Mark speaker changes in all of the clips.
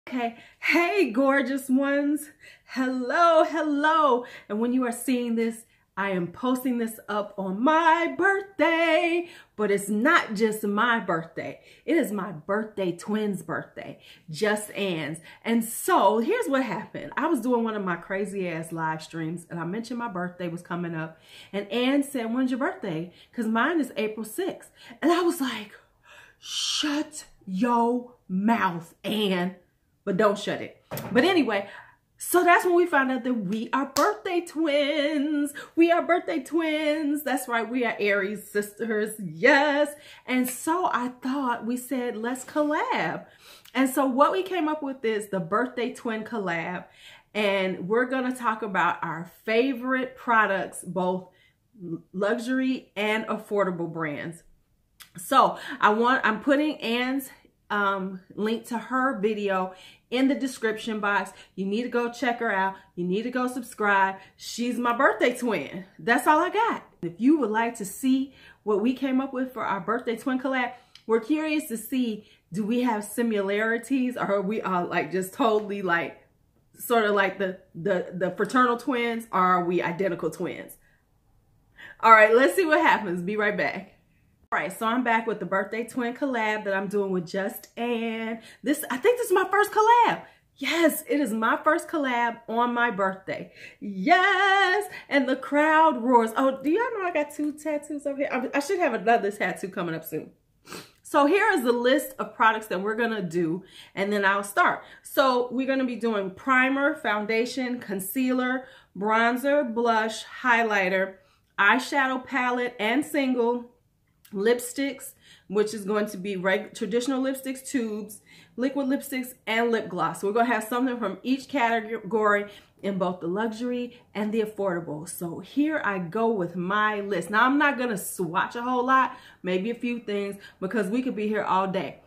Speaker 1: Okay, hey gorgeous ones, hello. And when you are seeing this, I am posting this up on my birthday, but it's not just my birthday. It is my birthday twin's birthday, Just Ann's. And so here's what happened. I was doing one of my crazy ass live streams and I mentioned my birthday was coming up and Ann said, when's your birthday? Because mine is April 6th. And I was like, shut your mouth, Ann. But don't shut it. But anyway, so that's when we found out that we are birthday twins. We are birthday twins. That's right. We are Aries sisters. Yes. And so I thought, we said, let's collab. And so what we came up with is the birthday twin collab. And we're going to talk about our favorite products, both luxury and affordable brands. So I'm putting Ann's link to her video in the description box. You need to go check her out. You need to go subscribe. She's my birthday twin. That's all I got. If you would like to see what we came up with for our birthday twin collab, we're curious to see, do we have similarities or are we like just totally like sort of like the fraternal twins, or are we identical twins? All right, let's see what happens. Be right back. All right, so I'm back with the birthday twin collab that I'm doing with Just Ann. I think this is my first collab. Yes, it is my first collab on my birthday. Yes, and the crowd roars. Oh, do y'all know I got 2 tattoos over here? I should have another tattoo coming up soon. So here is the list of products that we're gonna do, and then I'll start. So we're gonna be doing primer, foundation, concealer, bronzer, blush, highlighter, eyeshadow palette and single, lipsticks, which is going to be traditional lipsticks, tubes, liquid lipsticks, and lip gloss. So we're going to have something from each category in both the luxury and the affordable. So here I go with my list. Now I'm not going to swatch a whole lot, maybe a few things, because we could be here all day.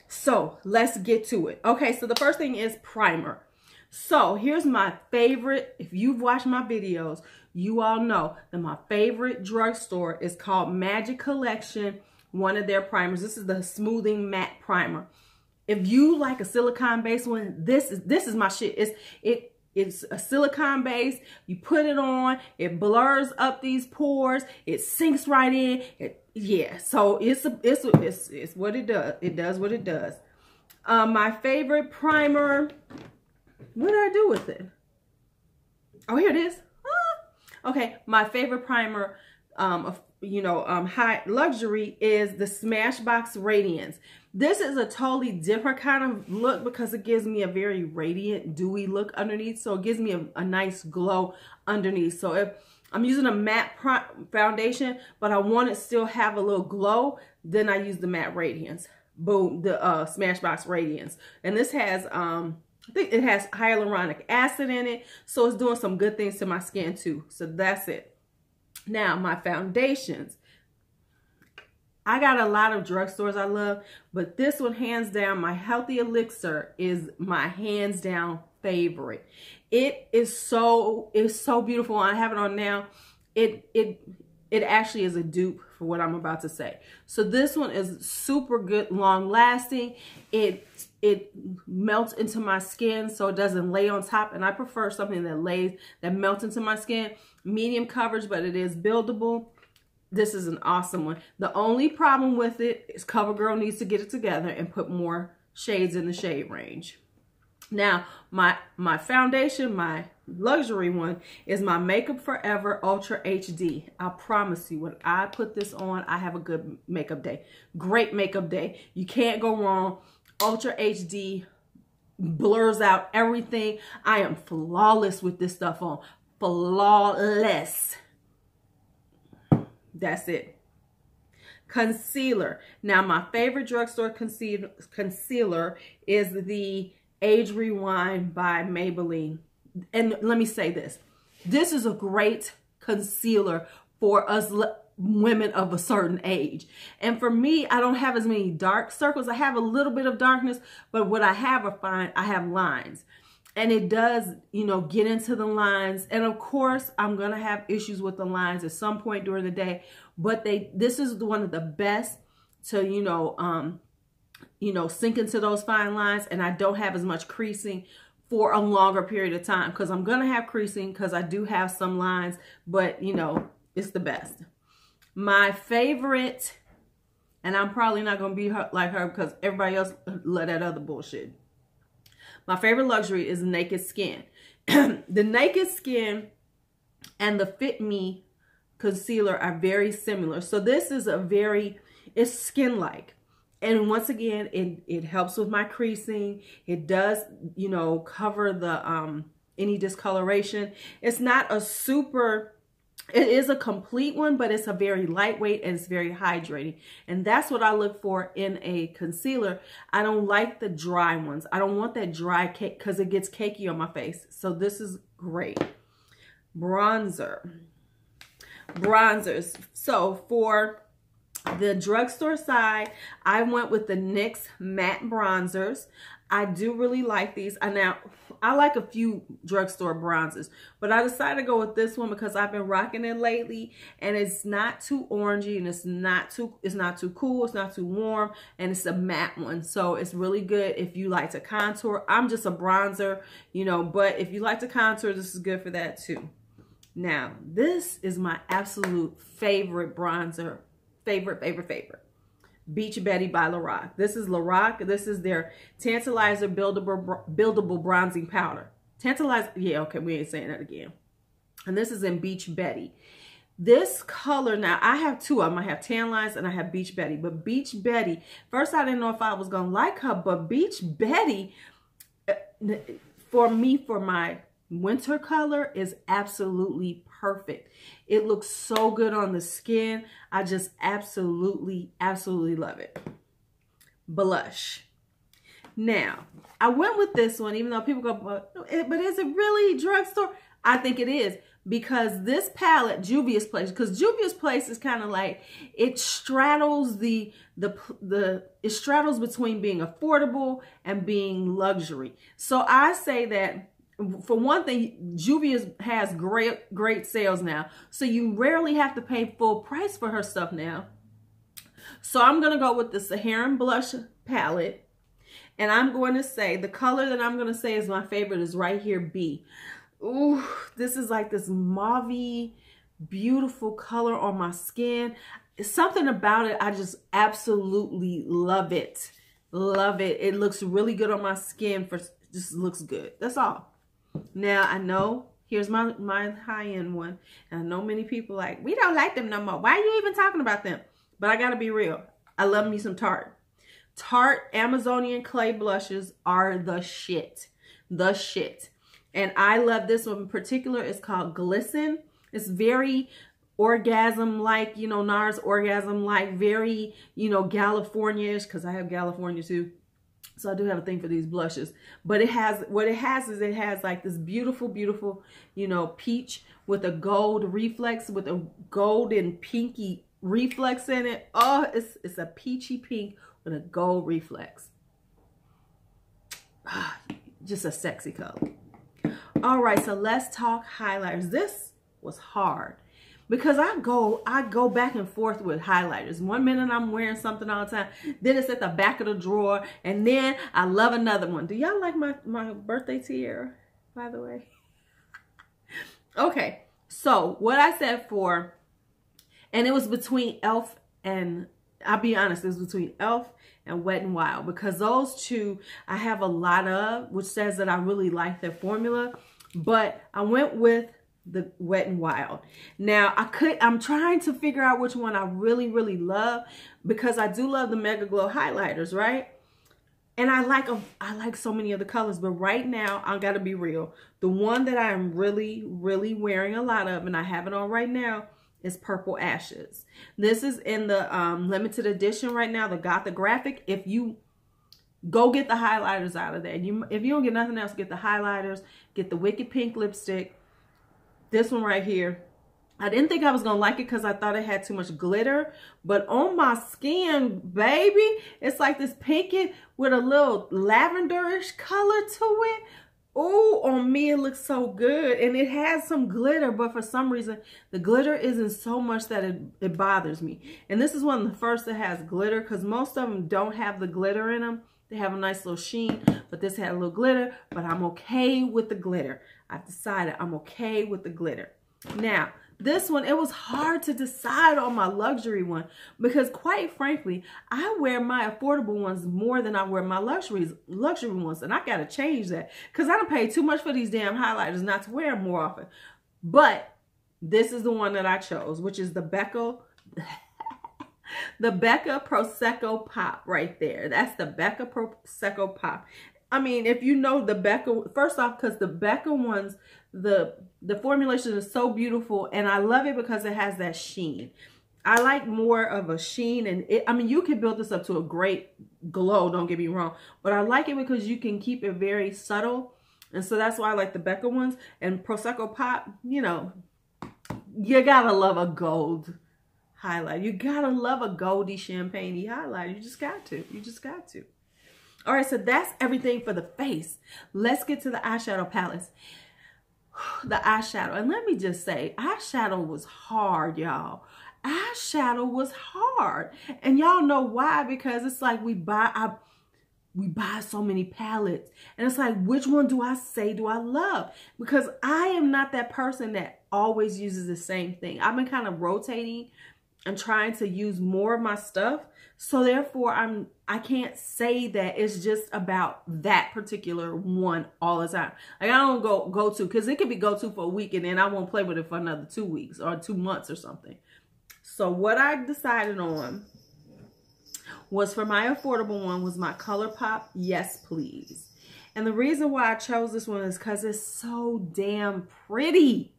Speaker 1: So let's get to it. Okay, so the first thing is primer. So here's my favorite. If you've watched my videos, you all know that my favorite drugstore is called Magic Collection, one of their primers. This is the smoothing matte primer. If you like a silicone based one, this is my shit. It's a silicone base. You put it on, it blurs up these pores, it sinks right in. Yeah, so it's what it does. It does what it does. My favorite primer. What did I do with it? Oh, here it is. Okay, my favorite primer high luxury is the Smashbox Radiance. This is a totally different kind of look because it gives me a very radiant, dewy look underneath. So it gives me a nice glow underneath. So if I'm using a matte foundation, but I want to still have a little glow, then I use the Matte Radiance. Boom, the Smashbox Radiance. And this has I think it has hyaluronic acid in it, so it's doing some good things to my skin too. So that's it. Now, my foundations. I got a lot of drugstores I love, but this one, hands down, my Healthy Elixir is my hands down favorite. It's so beautiful. I have it on now. It actually is a dupe for what I'm about to say. So this one is super good, long lasting. It melts into my skin so it doesn't lay on top, and I prefer something that melts into my skin. Medium coverage, but it is buildable. This is an awesome one. The only problem with it is CoverGirl needs to get it together and put more shades in the shade range. Now, my foundation, my luxury one, is my Makeup Forever Ultra HD. I promise you, when I put this on, I have a good makeup day. Great makeup day. You can't go wrong. Ultra HD blurs out everything. I am flawless with this stuff on. Flawless. That's it. Concealer. Now, my favorite drugstore concealer is the Age Rewind by Maybelline. And let me say this. This is a great concealer for us women of a certain age. And for me, I don't have as many dark circles. I have a little bit of darkness, but what I have are fine. I have lines. And it does, get into the lines. And of course, I'm going to have issues with the lines at some point during the day. But this is one of the best to, you know, sink into those fine lines, and I don't have as much creasing for a longer period of time, because I'm going to have creasing because I do have some lines, but you know, it's the best. My favorite, and I'm probably not going to be like her because everybody else love that other bullshit. My favorite luxury is Naked Skin. The Naked Skin and the Fit Me concealer are very similar. So this is it's skin-like. And once again, it helps with my creasing. It does, you know, cover the any discoloration. It's not a super, it is a complete one, but it's a very lightweight and it's very hydrating. And that's what I look for in a concealer. I don't like the dry ones. I don't want that dry cake because it gets cakey on my face. So this is great. Bronzers. So for the drugstore side, I went with the NYX matte bronzers. I do really like these. I like a few drugstore bronzers, but I decided to go with this one because I've been rocking it lately, and it's not too orangey, and it's not too cool, it's not too warm, and it's a matte one. So it's really good if you like to contour. I'm just a bronzer, you know, but if you like to contour, this is good for that too. Now, this is my absolute favorite bronzer. Favorite. Beach Betty by Lorac. This is Lorac. This is their Tantalizer buildable bronzing powder. Tantalizer, yeah, okay, we ain't saying that again. And this is in Beach Betty. This color, now I have two of them. I have Tan Lines and I have Beach Betty. But Beach Betty, first I didn't know if I was going to like her, but Beach Betty, for me, for my winter color, is absolutely perfect. It looks so good on the skin. I just absolutely love it. Blush. Now, I went with this one, even though people go, but is it really drugstore? I think it is, because this palette, Juvia's Place, because Juvia's Place is kind of like, it straddles it straddles between being affordable and being luxury. So I say that, for one thing, Juvia has great sales now. So you rarely have to pay full price for her stuff now. So I'm going to go with the Saharan blush palette. And I'm going to say, the color that I'm going to say is my favorite is right here, B. Ooh, this is like this mauve-y, beautiful color on my skin. Something about it, I just absolutely love it. Love it. It looks really good on my skin. Just looks good. That's all. Now, I know, here's my high-end one. And I know many people like, we don't like them no more. Why are you even talking about them? But I got to be real. I love me some Tarte. Tarte Amazonian Clay blushes are the shit. The shit. And I love this one in particular. It's called Glisten. It's very orgasm-like, you know, NARS orgasm-like, very, you know, California-ish, because I have California too. So I do have a thing for these blushes. But it has like this beautiful, you know, peach with a gold reflex, with a gold and pinky reflex in it. Oh, it's a peachy pink with a gold reflex. Just a sexy color. All right, so let's talk highlighters. This was hard, because I go back and forth with highlighters. One minute I'm wearing something all the time, then it's at the back of the drawer, and then I love another one. Do y'all like my birthday tiara, by the way? Okay, so what I said for, and it was between e.l.f. and, I'll be honest, it was between e.l.f. and WetnWild, because those two I have a lot of, which says that I really like their formula, but I went with the WetnWild. Now I'm trying to figure out which one I really love, because I do love the Megaglo highlighters, right? And I like so many of the colors, but right now I gotta be real. The one that I am really wearing a lot of, and I have it on right now, is Purple Ashes. This is in the limited edition right now, the Gothic Graphic. If you go get the highlighters out of there, if you don't get nothing else, get the highlighters, get the Wicked Pink lipstick. This one right here, I didn't think I was going to like it because I thought it had too much glitter. But on my skin, baby, it's like this pinky with a little lavenderish color to it. Oh, on me it looks so good. And it has some glitter, but for some reason, the glitter isn't so much that it bothers me. And this is one of the first that has glitter, because most of them don't have the glitter in them. They have a nice little sheen, but this had a little glitter, but I'm okay with the glitter. I've decided I'm okay with the glitter. Now, this one, it was hard to decide on my luxury one because quite frankly, I wear my affordable ones more than I wear my luxury ones. And I got to change that because I don't pay too much for these damn highlighters not to wear them more often. But this is the one that I chose, which is the Becca, the Becca Prosecco Pop right there. That's the Becca Prosecco Pop. I mean, if you know the Becca, first off, because the Becca ones, the formulation is so beautiful, and I love it because it has that sheen. I like more of a sheen, and I mean, you can build this up to a great glow, don't get me wrong, but I like it because you can keep it very subtle, and so that's why I like the Becca ones. And Prosecco Pop, you know, you gotta love a gold highlight. You gotta love a goldy champagne-y highlight. You just got to. You just got to. All right, so that's everything for the face. Let's get to the eyeshadow palettes. The eyeshadow. And let me just say, eyeshadow was hard, y'all. Eyeshadow was hard. And y'all know why? Because it's like we buy so many palettes. And it's like, which one do I say do I love? Because I am not that person that always uses the same thing. I've been kind of rotating and trying to use more of my stuff. So therefore, I can't say that it's just about that particular one all the time. Like I don't go to, because it could be go to for a week and then I won't play with it for another 2 weeks or 2 months or something. So what I decided on was for my affordable one was my ColourPop Yes Please. And the reason why I chose this one is because it's so damn pretty.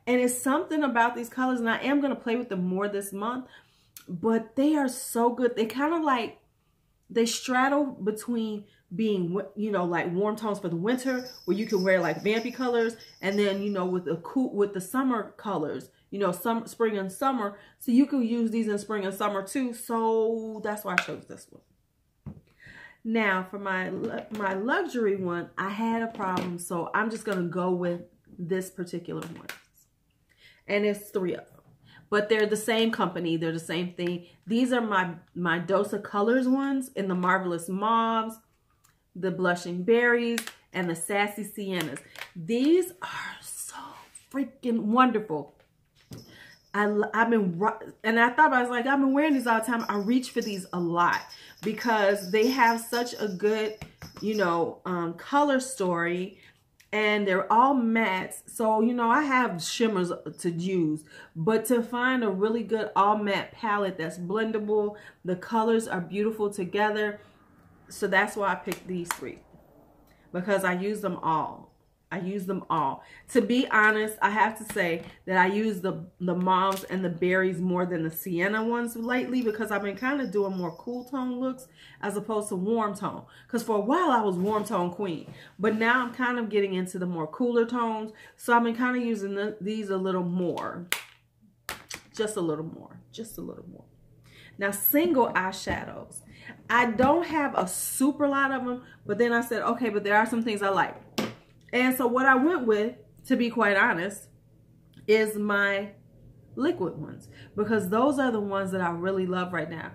Speaker 1: And it's something about these colors, and I am going to play with them more this month, but they are so good. They kind of like, they straddle between being, you know, like warm tones for the winter, where you can wear like vampy colors, and then, you know, with the summer colors, you know, spring and summer. So you can use these in spring and summer too. So that's why I chose this one. Now for my luxury one, I had a problem, so I'm just going to go with this particular one. And it's 3 of them. But they're the same company. They're the same thing. These are my Dose of Colors ones in the Marvelous Mauves, the Blushing Berries, and the Sassy Siennas. These are so freaking wonderful. And I thought, I was like, I've been wearing these all the time. I reach for these a lot because they have such a good, you know, color story. And they're all mattes. So, you know, I have shimmers to use. But to find a really good all matte palette that's blendable, the colors are beautiful together. So that's why I picked these 3. Because I use them all. I use them all. To be honest, I have to say that I use the mauves and the berries more than the sienna ones lately, because I've been kind of doing more cool tone looks as opposed to warm tone. Because for a while I was warm tone queen, but now I'm kind of getting into the more cooler tones. So I've been kind of using these a little more. Just a little more. Just a little more. Now, single eyeshadows. I don't have a super lot of them, but then I said, okay, but there are some things I like. And so what I went with, to be quite honest, is my liquid ones, because those are the ones that I really love right now.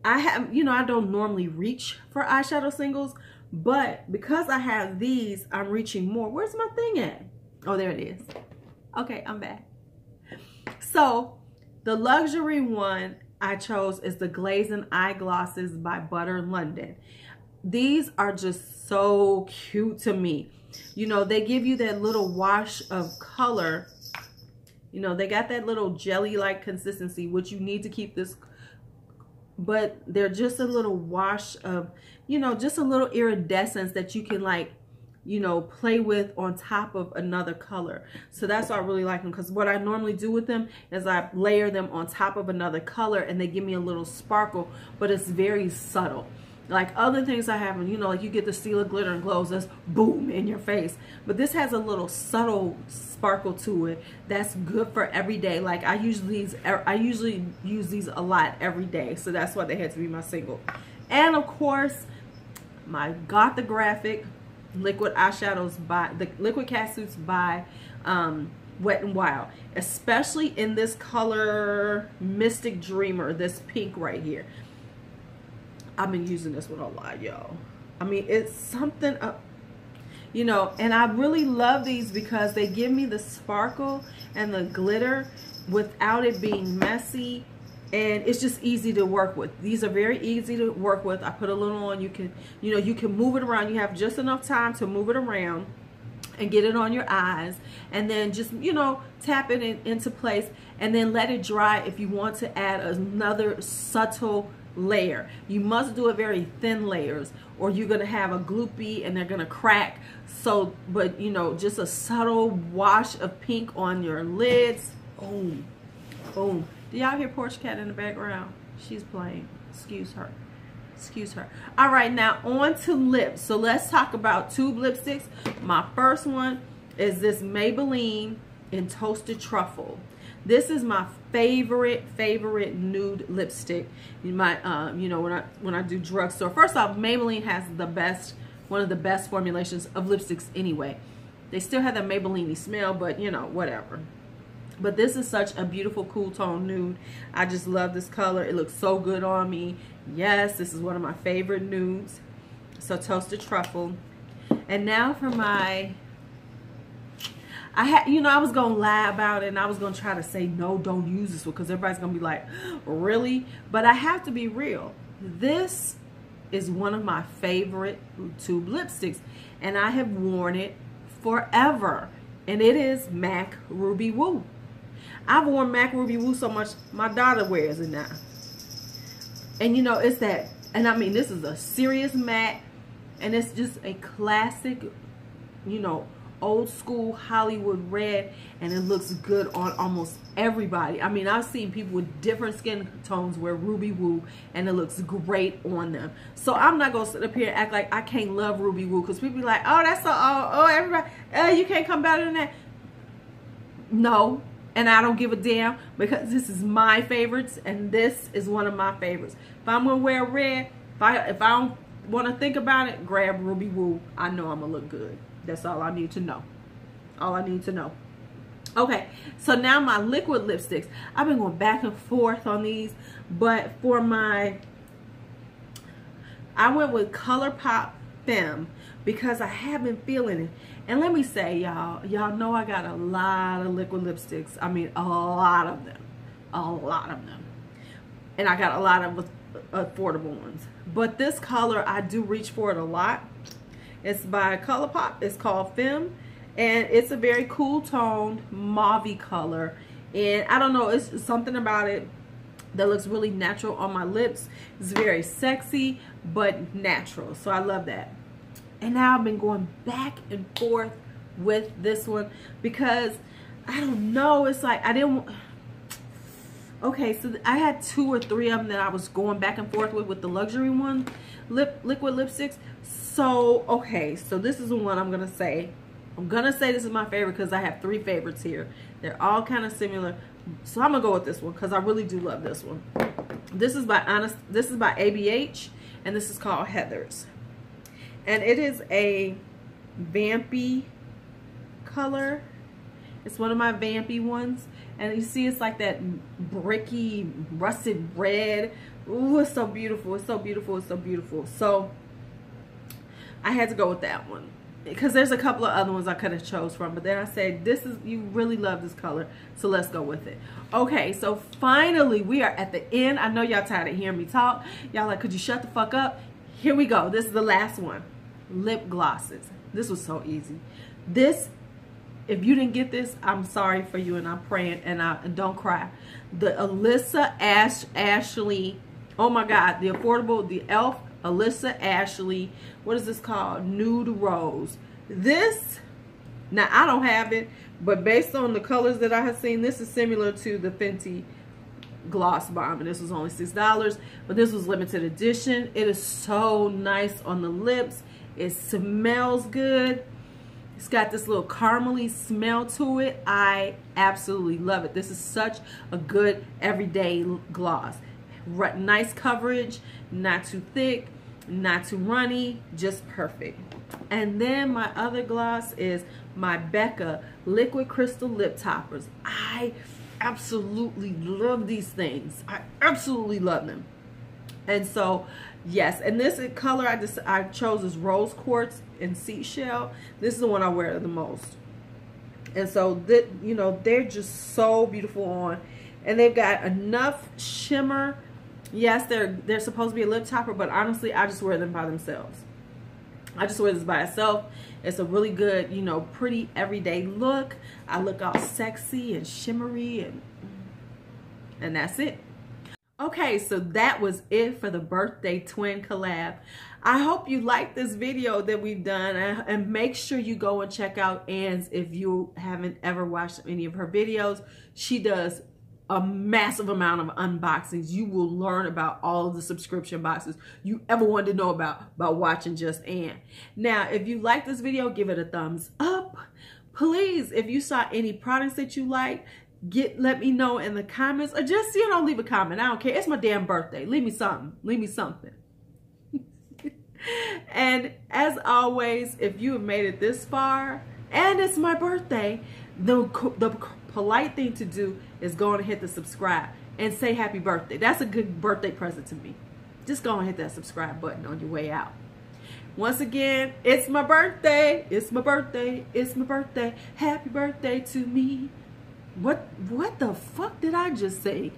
Speaker 1: I have, you know, I don't normally reach for eyeshadow singles, but because I have these, I'm reaching more. Where's my thing at? Oh, there it is. Okay, I'm back. So the luxury one I chose is the Glazing Eye Glosses by Butter London. These are just so cute to me. You know, they give you that little wash of color. You know, they got that little jelly-like consistency, which you need to keep this. But they're just a little wash of, you know, just a little iridescence that you can, like, you know, play with on top of another color. So that's why I really like them, because what I normally do with them is I layer them on top of another color and they give me a little sparkle, but it's very subtle. Like other things I have, you know, like you get the Stila Glitter and Glows that's boom in your face. But this has a little subtle sparkle to it that's good for every day. Like I usually use these a lot every day. So that's why they had to be my single. And of course, my Gothographic liquid eyeshadows by the liquid catsuits by WetnWild, especially in this color Mystic Dreamer, this pink right here. I've been using this one a lot, y'all. I mean, it's something up, you know, and I really love these because they give me the sparkle and the glitter without it being messy, and it's just easy to work with. These are very easy to work with. I put a little on, you can, you know, you can move it around. You have just enough time to move it around and get it on your eyes, and then just, you know, tap it into place, and then let it dry if you want to add another subtle layer. You must do it very thin layers, or you're gonna have a gloopy and they're gonna crack. So, but you know, just a subtle wash of pink on your lids. Boom, boom. Do y'all hear Porch Cat in the background? She's playing. Excuse her. Excuse her. All right, now on to lips. So let's talk about tube lipsticks. My first one is this Maybelline in Toasted Truffle. This is my favorite nude lipstick. You might, you know, when I do drugstore. First off, Maybelline has the best, one of the best formulations of lipsticks anyway. They still have the Maybelline smell, but you know, whatever. But this is such a beautiful cool tone nude. I just love this color. It looks so good on me. Yes, this is one of my favorite nudes. So Toasted Truffle. And now for my, you know, I was gonna lie about it, and I was gonna try to say no, don't use this one, because everybody's gonna be like, really? But I have to be real. This is one of my favorite tube lipsticks, and I have worn it forever. And it is MAC Ruby Woo. I've worn MAC Ruby Woo so much, my daughter wears it now. And you know, it's that, and I mean, this is a serious matte, and it's just a classic, you know, old school Hollywood red, and it looks good on almost everybody. I mean, I've seen people with different skin tones wear Ruby Woo, and it looks great on them. So I'm not gonna sit up here and act like I can't love Ruby Woo, because people be like, oh, that's so, oh, everybody, you can't come better than that. No, and I don't give a damn, because this is my favorites, and this is one of my favorites. If I'm gonna wear red, if I don't want to think about it, grab Ruby Woo. I know I'm gonna look good. That's all I need to know. All I need to know. Okay, so now my liquid lipsticks. I've been going back and forth on these, but for my, I went with ColourPop Femme because I have been feeling it. And let me say, y'all know I got a lot of liquid lipsticks. I mean, a lot of them. A lot of them. And I got a lot of affordable ones. But this color, I do reach for it a lot. It's by ColourPop. It's called Femme, and it's a very cool toned mauve color. And I don't know, it's something about it that looks really natural on my lips. It's very sexy but natural, so I love that. And now I've been going back and forth with this one because I don't know, it's like I didn't. Okay, so I had 2 or 3 of them that I was going back and forth with the luxury one, liquid lipsticks. So, okay, so this is the one I'm going to say. I'm going to say this is my favorite because I have 3 favorites here. They're all kind of similar. So I'm going to go with this one because I really do love this one. This is by ABH, and this is called Heathers. And it is a vampy color. It's one of my vampy ones. And you see it's like that bricky, rusted red. Ooh, it's so beautiful. It's so beautiful. It's so beautiful. So I had to go with that one because there's a couple of other ones I could have chose from, but then I said, this is, you really love this color, so let's go with it. Okay, so finally we are at the end. I know y'all tired of hearing me talk. Y'all like, could you shut the fuck up? Here we go. This is the last one. Lip glosses. This was so easy. This, if you didn't get this, I'm sorry for you, and I'm praying, and don't cry. The Alyssa Ashley, oh my God, the affordable, the e.l.f. Alyssa Ashley, what is this called? Nude Rose. This, now I don't have it, but based on the colors that I have seen, this is similar to the Fenty Gloss Bomb, and this was only $6, but this was limited edition. It is so nice on the lips. It smells good. It's got this little caramely smell to it. I absolutely love it. This is such a good everyday gloss. Nice coverage, not too thick. not too runny, just perfect. And then my other gloss is my Becca Liquid Crystal Lip Toppers. I absolutely love these things. I absolutely love them. And so, yes, and this color I chose is Rose Quartz and Seashell. This is the one I wear the most. And so, you know, they're just so beautiful on. And they've got enough shimmer. Yes, they're supposed to be a lip topper, but honestly, I just wear them by themselves. I just wear this by itself. It's a really good, you know, pretty everyday look. I look all sexy and shimmery, and that's it. Okay, so that was it for the birthday twin collab. I hope you liked this video that we've done, and make sure you go and check out Anne's if you haven't ever watched any of her videos. She does a massive amount of unboxings. You will learn about all of the subscription boxes you ever wanted to know about by watching just Anne. Now, if you like this video, give it a thumbs up. Please, if you saw any products that you like, let me know in the comments, or just, you know, leave a comment. I don't care. It's my damn birthday. Leave me something. Leave me something. And as always, if you have made it this far and it's my birthday, the polite thing to do is go and hit the subscribe and say happy birthday. That's a good birthday present to me. Just go and hit that subscribe button on your way out. Once again, it's my birthday. It's my birthday. It's my birthday. Happy birthday to me. What the fuck did I just say?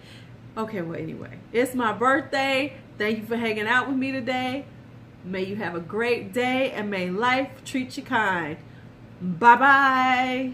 Speaker 1: Okay, well, anyway, it's my birthday. Thank you for hanging out with me today. May you have a great day, and may life treat you kind. Bye-bye.